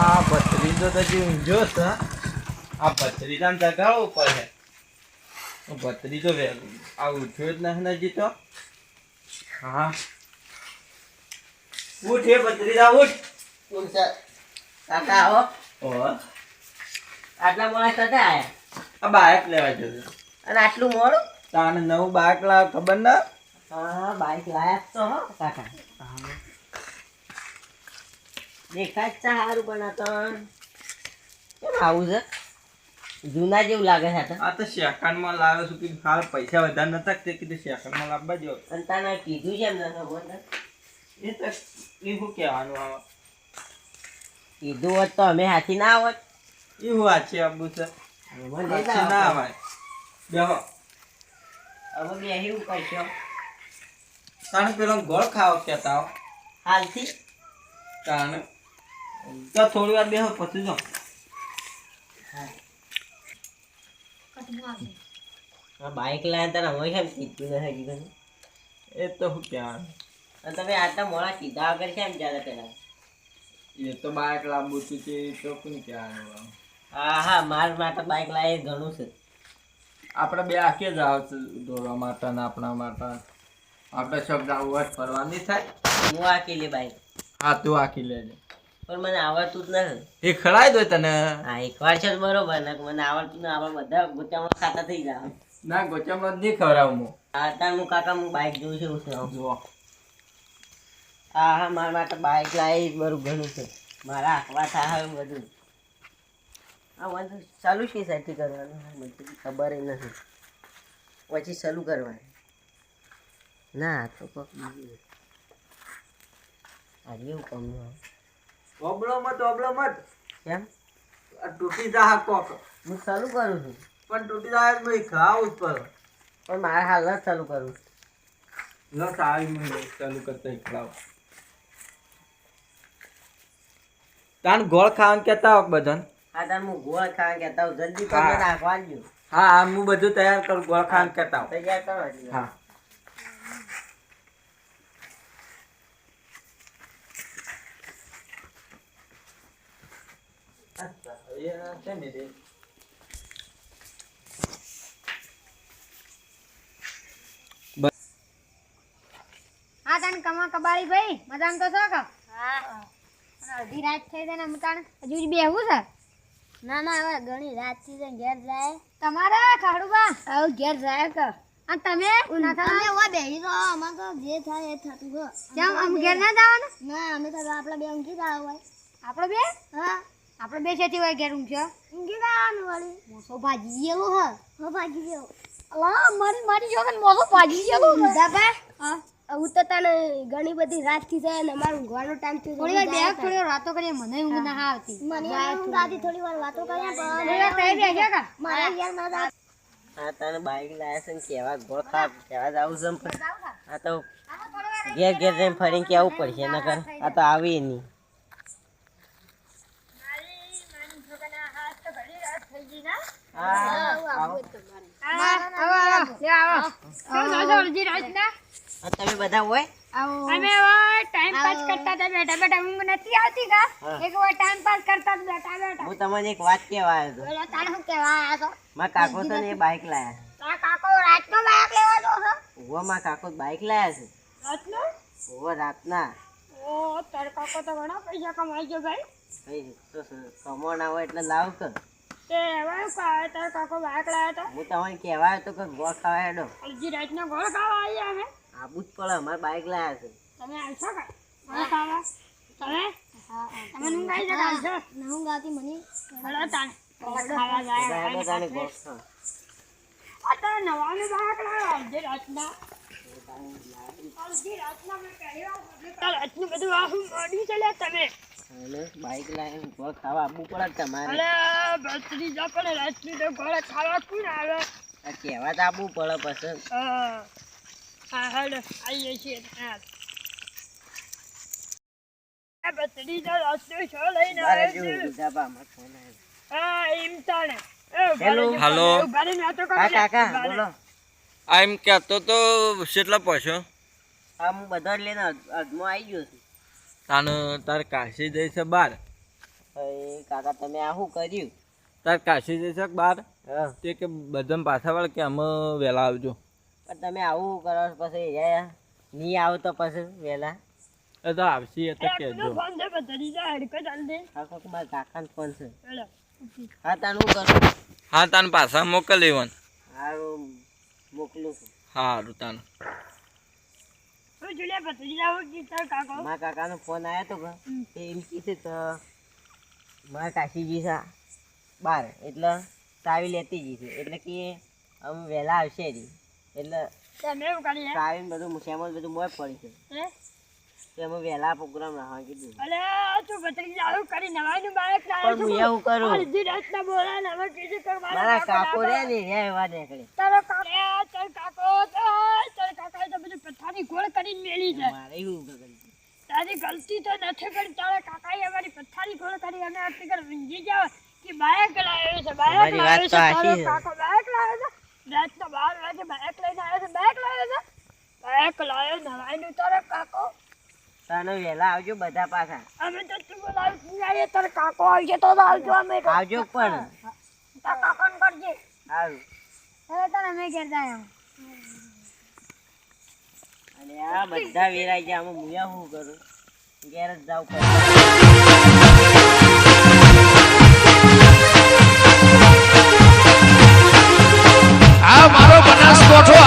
આ ભત્રીજો તો જે ઊંઝો છે આ ભત્રીજાને જગાડવું પડે. ભત્રીજો આ ઉઠ્યો જ નથી હજી તો. હા ઉઠ એ ભત્રીજા ઉઠ. કાકા આવો. ઓહ આટલા મોડા કદા આયા? આ બાઇક લેવા જશે. અને આટલું મોડું? તાને નવું બાઇક લાવ ખબર ના? હા બાઈક લાયા તો હો કાકા. દેખાય જ છે સારું પણ આ તો કેમ આવું છે? જૂના જેવું લાગે છે આ તો. આ તો સેકન્ડમાં લાવ્યો છું કે હાલ પૈસા વધારે નતા તે કીધું સેકન્ડમાં લાવવા જો. અને તને કીધું છે એમ નતો બોલ. એ તો એ શું કહેવાનું આવે? કીધું હોત તો અમે હાથી ના આવત. એ હું વાંચી આપું છે વાંચી ના આવાય. બેહો હવે બે એવું કરશો તાણે પેલો ગોળ ખાવ કહેતા હો હાલથી. તાણે તો થોડી વાર બેહો પછી જો. બાઈક લાયા તને હવે કેમ કીધું નથી કીધું? એ તો શું કહેવાનું? અને તમે આટલા મોડા કીધા વગર કેમ ચાલે પેલા? એ તો બાઇક લાવવું હતું તે તો કોણ કહેવાનું? હા હા માર માટે બાઈક લાવે ઘણું છે. આપણે બે આખી જ આવે દોડવા માટે ને આપણા માટે. આપણે શબ્દ આવું હોય ફરવાની થાય. હું આકી લે બાઈક. હા તું આખી લેજે. પણ મને આવડતું જ નથી. એ ખડાઈ દો તને. હા એકવાર છે બરોબર ને મને આવડતું ને આપણે બધા ગોચામાં ખાતા થઈ જાય. ના ગોચામાં જ નહીં ખવડાવું હું. હા તાર હું કાકા હું બાઈક જોઉં છું છે. જુઓ હા હા મારા માટે બાઈક લાવી બરું ઘણું છે. મારા આખવા થાય બધું. હા વાંધો ચાલુ છે સાથી કરવાનું મને ખબર નથી. પછી ચાલુ કરવાનું. ના તો કોક બીજું આજે એવું કામ ઓબળો મત કેમ આ તૂટી જા કોક. હું ચાલુ કરું છું પણ તૂટી જાય ભાઈ ખાવ ઉપર. પણ મારે હાલ જ ચાલુ કરું છું. લો સારી મેં ચાલુ કરતા ખાવ. તાન ગોળ ખાવાનું કહેતા હોક બધાને. હા તાર હું ગોળ ખાવા કહેતા હું જલ્દી હા. તમે નાખવા દો. હા હું બધું તૈયાર કરું ગોળ ખાવાનું કહેતા હોક. તૈયાર કરો હજી. હા હા તને કમા કબાડી ભાઈ મજામાં તો છો કે? હા અડધી રાત થઈ જાય ને હું તને હજુ બેહવું છે? ના ના હવે ઘણી રાત થઈ જાય ઘેર જાય. તમારે ખાડુબા આવ ઘેર જાય કે? અને તમે અમે ઓવા બેહી તો અમાર તો જે થાય એ થતું હો. કેમ આમ ઘેર ના જવાનું? ના અમે તો આપડા બે ઊંઘી જાવ હોય. આપણે બે? હા આપણે બે છેતી હોય ઘેર ઊંઘ્યો ઊંઘી જવાનું વળી. મોસો ભાજી જેવો હ હો ભાજી જેવો. અલા મારી જોગન મોસો ભાજી જેવો દાદા. હા હું તો તને ઘણી બધી રાત થી જાય ને અમારું ઊંઘવાનો ટાઈમ થયો. થોડી વાર બેહ થોડી વાર વાતો કરીએ. મને ઊંઘ ના આવતી. મને ઊંઘ આવતી થોડી વાર વાતો કરીએ પણ થોડી વાર તઈ બેહ્યા કા મારે યાર ના જા. હા તને બાઈક લાયા છે ને કેવા ગોળ ખાવા કેવા જાવું છે પણ આ તો ઘેર ઘેર જઈને ફરીને કેવું પડશે નકર આ તો આવી નહીં. તમે બધા હોય અમે ટાઈમ પાસ કરતા હતા બેઠા બેઠા ઊંઘ નથી આવતી કા એક વાર ટાઈમ પાસ કરતા હતા બેઠા બેઠા. હું તમને એક વાત કહેવા આવ્યો હતો. બોલો તારે શું કહેવા આયા છો? મારા કાકો છે ને એ બાઈક લાયા છે. તારા કાકો રાતનો બાઈક લેવા જો છો? ઓવા મારા કાકો બાઈક લાયા છે. રાતનો? ઓવા રાતના. ઓ તારા કાકો તો ઘણા પૈસા કમાઈ ગયો ભાઈ. ભાઈ તો કમો ના હોય એટલે લાવ કર. તે હવે તારા કાકો બાઈક લાયા તો હું તમને કહેવા આવ્યો તો કે ગોળ ખાવા હેડો. અડધી રાતનો ગોળ ખાવા આવ્યા અમે. આબુ જ પડે અમારે બાઈક લાયા છે. તમે આવશો કા ગોળ ખાવા? તમે તમે ઊંઘ આવી જતા આવશો? ના ઊંઘ આવતી મને. હલો તાને ગોળ ખાવા બધા જાય. હેડો તાને ગોળ ખાવા. આ તો નવાનું બાઈક લાવ્યા અડધી રાતના. અડધી રાતના મેં પહેલી વાર તારે આટલું બધું આવું મોડું છે લે તમે. અને બાઈક લાવીને ગોળ ખાવા આવવું પડે તમારે. અરે બત્રી જા પણ રાતની તો ગોળ ખાવા કોણ આવે? આ કહેવા તો આવવું પડે પછી. હા હેડ આવીએ છીએ. હા બત્રી જા રાતનો શો લઈને બારે આવે જેવું છે. બીજા પામાં ફોન આવ્યો. હા એમ તાણે હેલો. હાલો. હા કાકા બોલો. આ એમ કહેતો તો કેટલા પૈસો? હા હું બધા જ લઈને અધમાં આવી ગયો છું. તારે કાશી જઈ છે બાર ભાઈ કાકા તમે આ શું કર્યું? તાર કાશી જશે બહાર હા તે કે બધા પાછા વાળા કે અમે વહેલા આવજો. પણ તમે આવું કરો છો પછી યાર નહીં આવો તો પછી વહેલા એ તો આવશે એ તો કહેજો. હા કોક મારા કાકાનો ફોન છે. હા તાનું શું કરું? હા તાન પાછા મોકલી વન. હારું મોકલું છું. સારું તાન. મારા કાકાનો ફોન આવ્યો તો એમ કીધું તો મારા કાશીજી છે બાર એટલે ચાવી લેતી જઈશે એટલે કે અમે વહેલા આવશે જ એટલે ચાવી બધું મુસામાં બધું મોય પડી છે તો અમે વહેલા પ્રોગ્રામ રાખવા કીધું. પણ હું એવું કરું મારા કાકો રે ને રે એવા નીકળે મારે એવું કર્યું. તારી ગલતી તો નથી કરી. તારા કાકાએ અમારી પથારી ખોળ કરી અને આટલી ઘર વીંજી જાવ કે બાઇક લાવ્યો છે, બાઇક તમારી વાત લાવ્યો છે, તો સાચી તારો છે. કાકો બાઇક લાવ્યો છે. રાતના 12 વાગે બાઇક લઈને આવ્યો છે, બાઇક લાવ્યો છે, બાઇક લાવ્યો નવાઈનું તારો કાકો. તને વહેલા આવજો બધા પાછા અમે તો તું બોલાવી તારો કાકો આવશે તો આવજો. અમે આવજો પણ તારા કાકાને કરજે. સારું. હવે તને અમે ઘેર જાય અને આ બધા વેરાઈ ગયા આમાં હું શું કરું? ઘેર જ જાઉં પડે. આ મારો બનાસકોઠો